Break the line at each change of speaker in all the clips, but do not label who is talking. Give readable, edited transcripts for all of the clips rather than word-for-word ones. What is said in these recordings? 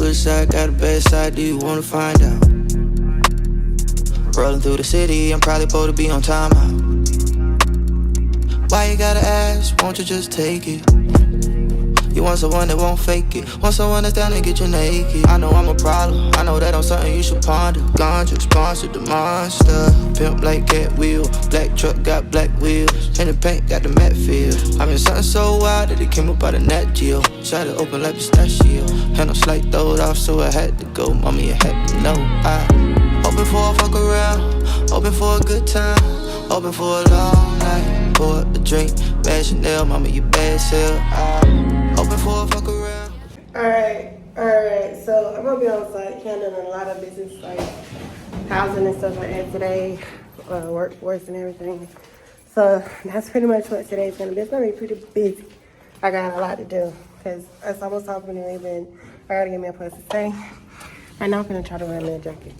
which side got the best side, do you wanna find out? Rolling through the city, I'm probably supposed to be on timeout. Why you gotta ask, won't you just take it? You want someone that won't fake it, want someone that's down to get you naked. I know I'm a problem, I know that I'm something you should ponder. Ganja sponsored the monster, pimp like cat wheel. Black truck got black wheels, and the paint got the matte feel. I mean something so wild that it came up out of Nat Geo. Shot it open like pistachio, had no slight throwed off, so I had to go. Mommy, you had to know. I open for a fuck around, open for a good time, open for a long night. Pour a drink, bad Chanel, mama, you bad sale. Open for a fuck around.
Alright, so I'm gonna be on site handling a lot of business like housing and stuff like that today, workforce and everything. So that's pretty much what today's gonna be. It's gonna be pretty busy. I got a lot to do because it's almost time for me to leave and I gotta get me a place to stay. Right now I'm gonna try to wear a little jacket.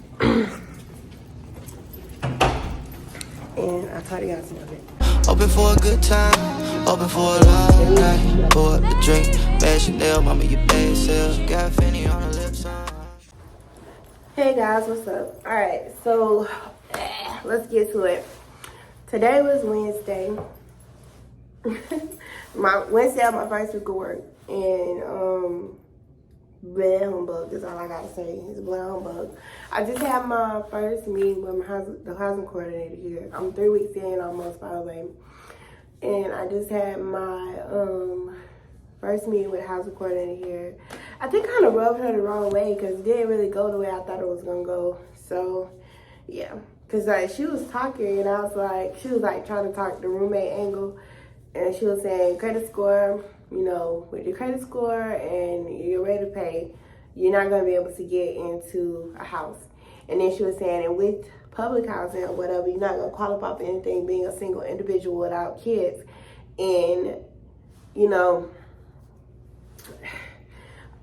And I'll tell you guys about it.
Open for a good time, open for a long night. Pour up the drink, bad Chanel, mama, you bad sale. Got Fanny on her lips.
Hey guys, what's up? Alright, so let's get to it. Today was Wednesday. my first week of work. And blah humbug is all I gotta say. It's blah humbug. I just had my first meeting with the housing coordinator here. I'm 3 weeks in almost, by the way. And I just had my first meeting with the housing coordinator here. I think I kind of rubbed her the wrong way because it didn't really go the way I thought it was gonna go. So yeah, because like she was talking and I was like, she was like trying to talk the roommate angle, and she was saying credit score. You know, with your credit score and you're ready to pay, you're not going to be able to get into a house. And then she was saying, and with public housing or whatever, you're not going to qualify for anything being a single individual without kids. And, you know,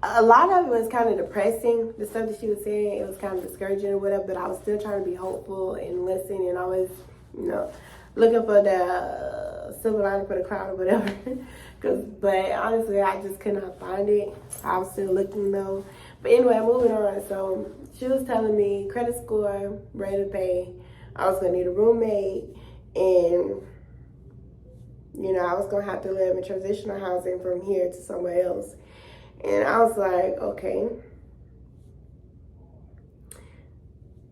a lot of it was kind of depressing, the stuff that she was saying. It was kind of discouraging or whatever, but I was still trying to be hopeful and listen and always, you know, looking for the silver lining for the cloud or whatever. But honestly, I just could not find it. I was still looking though. But anyway, moving on. So she was telling me credit score, ready to pay. I was gonna need a roommate, and you know, I was gonna have to live in transitional housing from here to somewhere else. And I was like, okay.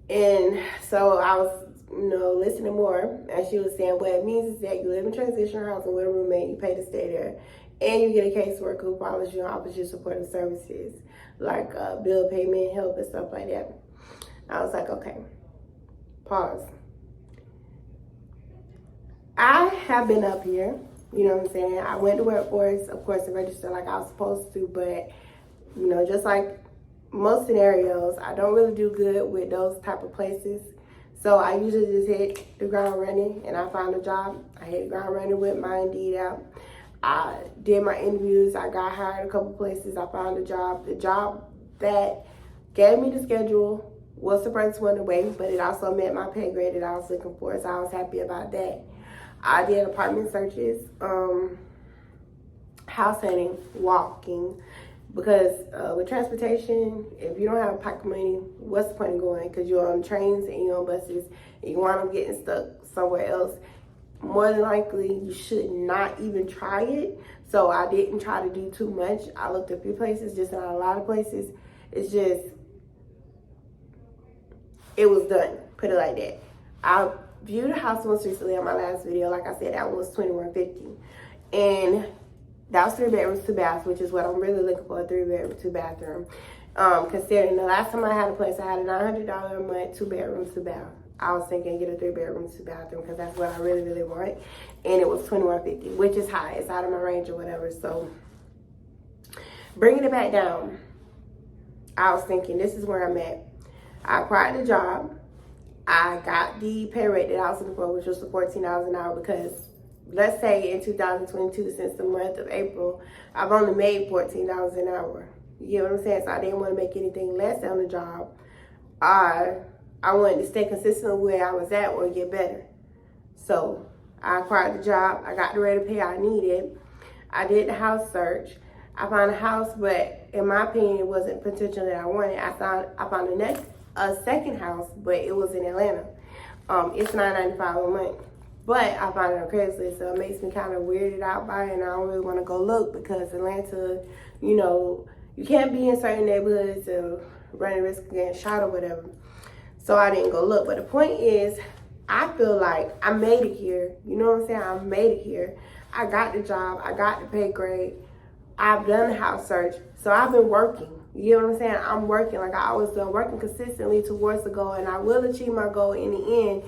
And so I was, you know, listening more, and she was saying what it means is that you live in transitional housing with a roommate, you pay to stay there, and you get a caseworker who follows you and offers you supportive services like bill payment, help, and stuff like that. I was like, okay, pause. I have been up here, you know what I'm saying? I went to workforce, of course, and registered like I was supposed to, but you know, just like most scenarios, I don't really do good with those type of places. So I usually just hit the ground running, and I found a job. I hit the ground running with my Indeed out. I did my interviews. I got hired a couple places. I found a job. The job that gave me the schedule was the first one away, but it also met my pay grade that I was looking for, so I was happy about that. I did apartment searches, house hunting, walking, because with transportation, if you don't have pocket money, what's the point of going? Because you're on trains and you're on buses and you wind up getting stuck somewhere else. More than likely, you should not even try it. So I didn't try to do too much. I looked at a few places, just not a lot of places. It's just, it was done, put it like that. I viewed a house once recently on my last video. Like I said, that one was $21.50. And that was 3 bedrooms, 2 baths, which is what I'm really looking for, a 3 bedroom, 2 bathroom. Considering the last time I had a place, I had a $900 a month, 2 bedrooms, 2 baths. I was thinking get a 3 bedroom, 2 bathroom because that's what I really, really want. And it was $21.50, which is high. It's out of my range or whatever. So bringing it back down, I was thinking this is where I'm at. I acquired the job. I got the pay rate that I was looking for, which was $14 an hour, because let's say in 2022, since the month of April, I've only made $14 an hour. You get what I'm saying? So I didn't want to make anything less on the job. I wanted to stay consistent with where I was at or get better. So I acquired the job. I got the rate of pay I needed. I did the house search. I found a house, but in my opinion, it wasn't potential that I wanted. I found a second house, but it was in Atlanta. It's $9.95 a month, but I found it on Craigslist, so it makes me kind of weirded out by it, and I don't really want to go look because Atlanta, you know, you can't be in certain neighborhoods and run the risk of getting shot or whatever. So I didn't go look. But the point is, I feel like I made it here. You know what I'm saying? I made it here. I got the job. I got the pay grade. I've done the house search. So I've been working. You know what I'm saying? I'm working like I always done, working consistently towards the goal. And I will achieve my goal in the end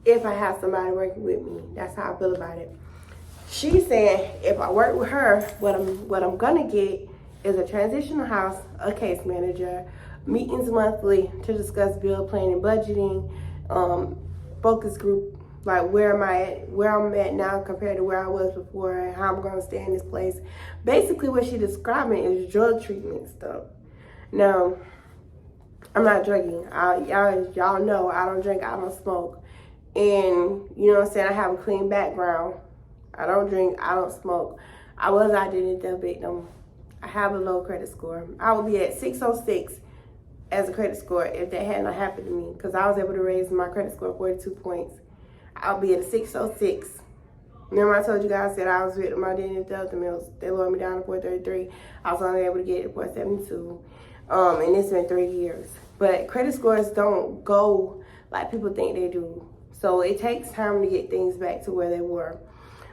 if I have somebody working with me. That's how I feel about it. She's saying if I work with her, what I'm gonna get is a transitional house, a case manager, meetings monthly to discuss bill planning, budgeting, focus group, like where I'm at now compared to where I was before, and how I'm gonna stay in this place. Basically, what she's describing is drug treatment stuff. Now, I'm not drugging. Y'all know I don't drink, I don't smoke, and you know what I'm saying. I have a clean background. I don't drink, I don't smoke. I was identity theft victim. I have a low credit score. I would be at 606 as a credit score if that had not happened to me, because I was able to raise my credit score 42 points. I'll be at a 606. Remember I told you guys that I was victim of identity theft and they lowered me down to 433. I was only able to get it to 472. And it's been 3 years. But credit scores don't go like people think they do. So it takes time to get things back to where they were.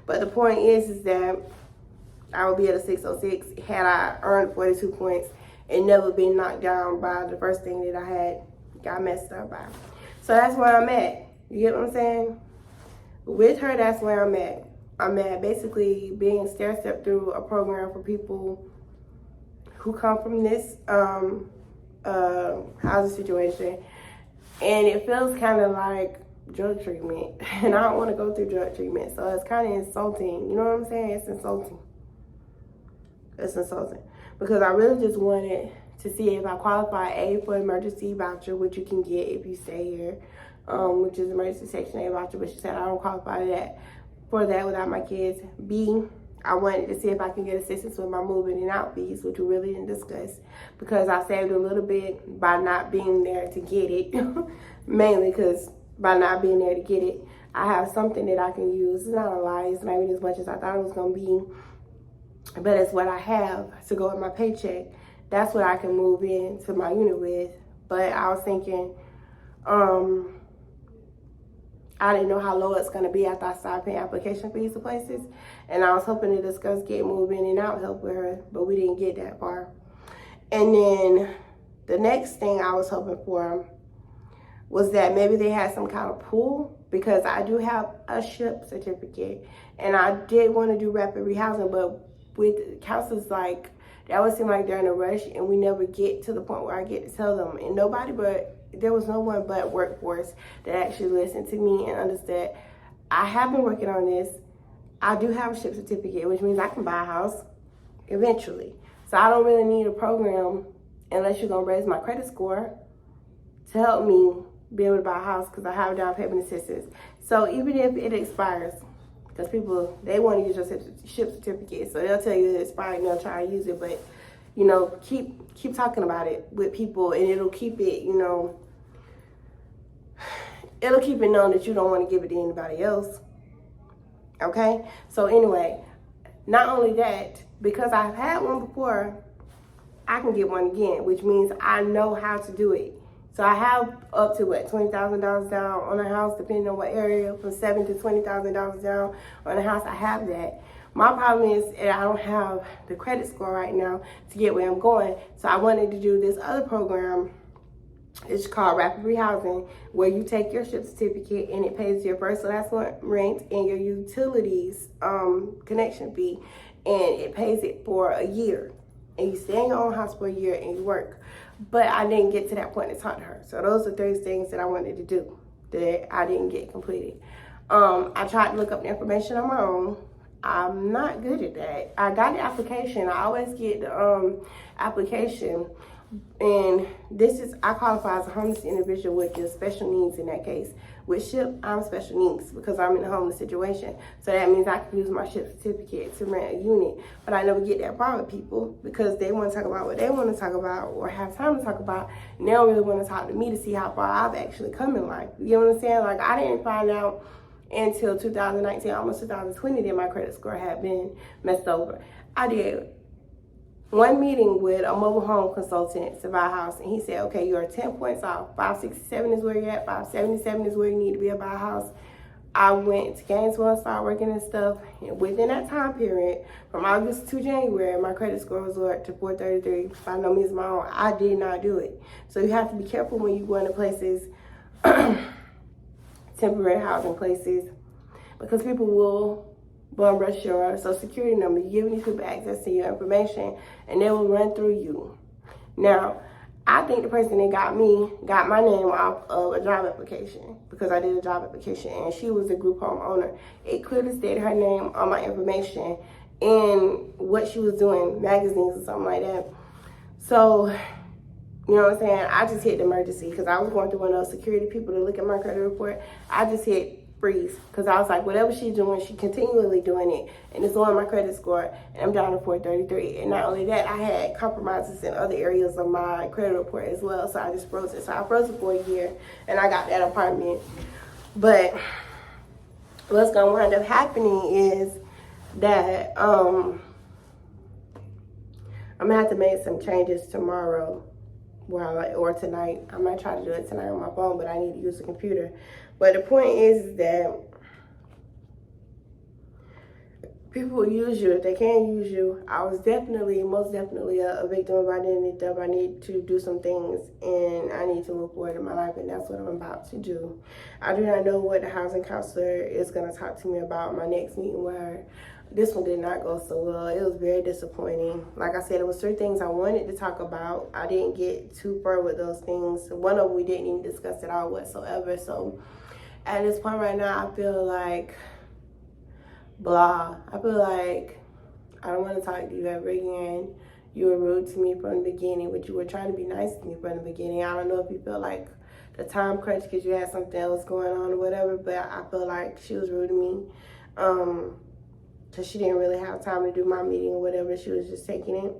But the point is that I would be at a 606 had I earned 42 points and never been knocked down by the first thing that I had got messed up by. So that's where I'm at. You get what I'm saying? With her, that's where I'm at. I'm at basically being stair-stepped through a program for people who come from this housing situation. And it feels kind of like drug treatment. And I don't want to go through drug treatment. So it's kind of insulting. You know what I'm saying? It's insulting. It's insulting. Because I really just wanted to see if I qualify, A, for emergency voucher, which you can get if you stay here, which is emergency Section 8 voucher, but she said I don't qualify for that without my kids. B, I wanted to see if I can get assistance with my moving and out fees, which we really didn't discuss, because I saved a little bit by not being there to get it, mainly because by not being there to get it, I have something that I can use. It's not a lie, it's not even as much as I thought it was going to be, but it's what I have to go with my paycheck. That's what I can move into my unit with. But I was thinking, I didn't know how low it's going to be after I started paying application fees to places. And I was hoping to discuss get moving and out help with her, but we didn't get that far. And then the next thing I was hoping for was that maybe they had some kind of pool, because I do have a SHIP certificate. And I did want to do rapid rehousing, but with counselors, like, they always seem like they're in a rush, and we never get to the point where I get to tell them. And there was no one but workforce that actually listened to me and understood. I have been working on this. I do have a SHIP certificate, which means I can buy a house eventually. So I don't really need a program unless you're going to raise my credit score to help me be able to buy a house, because I have down payment assistance. So even if it expires, because people, they want to use your SHIP certificate, so they'll tell you it's expired and they'll try to use it, but, you know, keep talking about it with people, and it'll keep it, you know, it'll keep it known that you don't want to give it to anybody else, okay? So anyway, not only that, because I've had one before, I can get one again, which means I know how to do it. So I have up to, $20,000 down on a house, depending on what area, from $7,000 to $20,000 down on a house. I have that. My problem is that I don't have the credit score right now to get where I'm going. So I wanted to do this other program. It's called Rapid Rehousing, where you take your SHIP certificate and it pays your first and last month rent and your utilities connection fee, and it pays it for a year. And you stay in your own house for a year and you work. But I didn't get to that point to talk to her. So those are 3 things that I wanted to do that I didn't get completed. I tried to look up the information on my own. I'm not good at that. I got the application. I always get the application And I qualify as a homeless individual with just special needs in that case. With SHIP, I'm special needs because I'm in a homeless situation. So that means I can use my SHIP certificate to rent a unit. But I never get that far with people because they want to talk about what they want to talk about or have time to talk about. And they don't really want to talk to me to see how far I've actually come in life. You know what I'm saying? Like, I didn't find out until 2019, almost 2020, that my credit score had been messed over. I did one meeting with a mobile home consultant to buy a house, and he said, okay, you're 10 points off. 567 is where you're at. 577 is where you need to be to buy a house. I went to Gainesville and started working and stuff. And within that time period, from August to January, my credit score was up to 433. By no means my own. I did not do it. So you have to be careful when you go into places, temporary housing places, because people will bum rush your social security number. You're giving these people access to your information, and they will run through you. Now, I think the person that got my name off of a job application because I did a job application, and she was a group home owner. It clearly stated her name on my information and what she was doing, magazines or something like that. So, you know what I'm saying? I just hit the emergency because I was going through one of those security people to look at my credit report. I just hit freeze because I was like, whatever she's doing, she continually doing it, and it's on my credit score, and I'm down to 433. And not only that, I had compromises in other areas of my credit report as well, so I just froze it. So I froze it for a year, and I got that apartment. But what's gonna wind up happening is that I'm gonna have to make some changes tomorrow. Or tonight. I might try to do it tonight on my phone, but I need to use the computer. But the point is that people will use you if they can use you. I was most definitely a victim of identity theft. I need to do some things, and I need to move forward in my life, and that's what I'm about to do. I do not know what the housing counselor is going to talk to me about my next meeting with her. This one did not go so well. It was very disappointing. Like I said, it was 3 things I wanted to talk about. I didn't get too far with those things. One of them we didn't even discuss at all whatsoever. So at this point right now, I feel like blah. I feel like I don't want to talk to you ever again. You were rude to me from the beginning, but you were trying to be nice to me from the beginning. I don't know if you feel like the time crunch because you had something else going on or whatever, but I feel like she was rude to me. Because she didn't really have time to do my meeting or whatever. She was just taking it.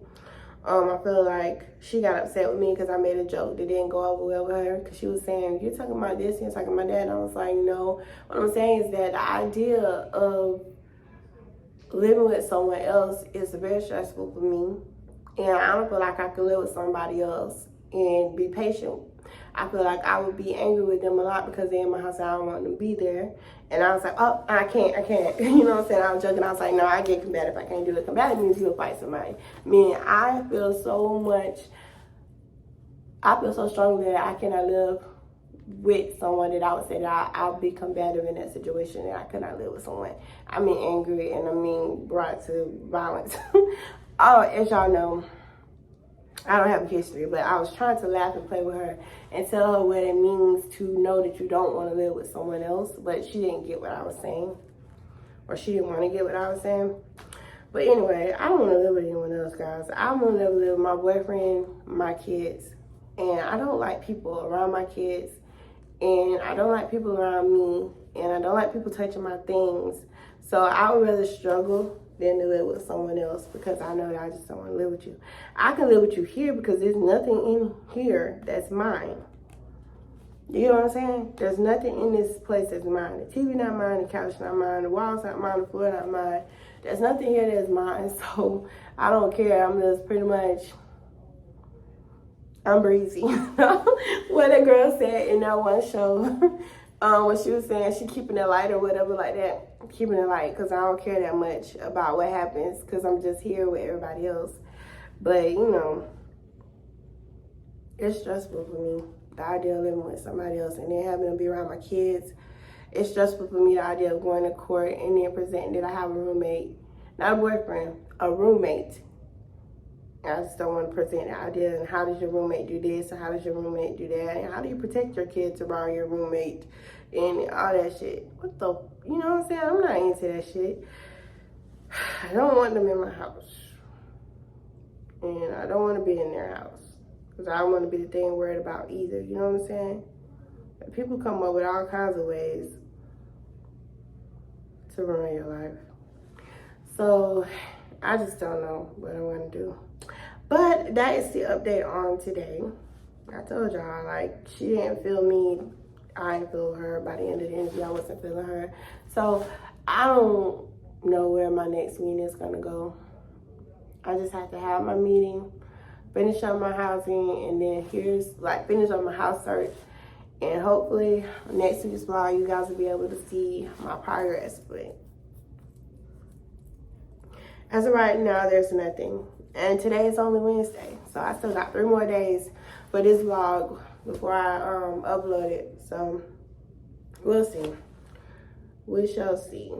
I feel like she got upset with me because I made a joke that didn't go over well with her. Because she was saying, you're talking about this, you're talking about that. And I was like, no. What I'm saying is that the idea of living with someone else is very stressful for me. And I don't feel like I could live with somebody else and be patient. I feel like I would be angry with them a lot because they're in my house and I don't want them to be there. And I was like, oh, I can't. You know what I'm saying? I was joking. I was like, no, I get combative. I can't do it. Combative means you'll fight somebody. I mean, I feel so strongly that I cannot live with someone that I would say that I'll be combative in that situation, and I could not live with someone. I mean, angry, and I mean, brought to violence. Oh, as y'all know, I don't have a history, but I was trying to laugh and play with her and tell her what it means to know that you don't want to live with someone else, but she didn't get what I was saying, or she didn't want to get what I was saying. But anyway, I don't want to live with anyone else, guys. I want to live with my boyfriend, my kids, and I don't like people around my kids, and I don't like people around me, and I don't like people touching my things. So I would rather struggle than to live with someone else because I know that I just don't want to live with you. I can live with you here because there's nothing in here that's mine. You know what I'm saying? There's nothing in this place that's mine. The TV not mine, the couch not mine, the walls not mine, the floor not mine. There's nothing here that's mine, so I don't care. I'm just pretty much, I'm breezy. What a girl said in that one show, when she was saying she keeping it light or whatever like that. Keeping it light because I don't care that much about what happens because I'm just here with everybody else. But, you know, it's stressful for me, the idea of living with somebody else and then having to be around my kids. It's stressful for me, the idea of going to court and then presenting that I have a roommate, not a boyfriend, a roommate. I just don't want to present the idea, and how does your roommate do this, and how does your roommate do that, and how do you protect your kids around your roommate, and all that shit. What the, you know what I'm saying? I'm not into that shit. I don't want them in my house, and I don't want to be in their house. Because I don't want to be the thing worried about either. You know what I'm saying? People come up with all kinds of ways to ruin your life. So I just don't know what I want to do. But that is the update on today. I told y'all, like, she didn't feel me. I didn't feel her. By the end of the interview, I wasn't feeling her. So I don't know where my next meeting is going to go. I just have to have my meeting, finish up my housing, and then finish up my house search. And hopefully next week's vlog, you guys will be able to see my progress. But as of right now, there's nothing. And today is only Wednesday, so I still got 3 more days for this vlog before I upload it. So we'll see. We shall see.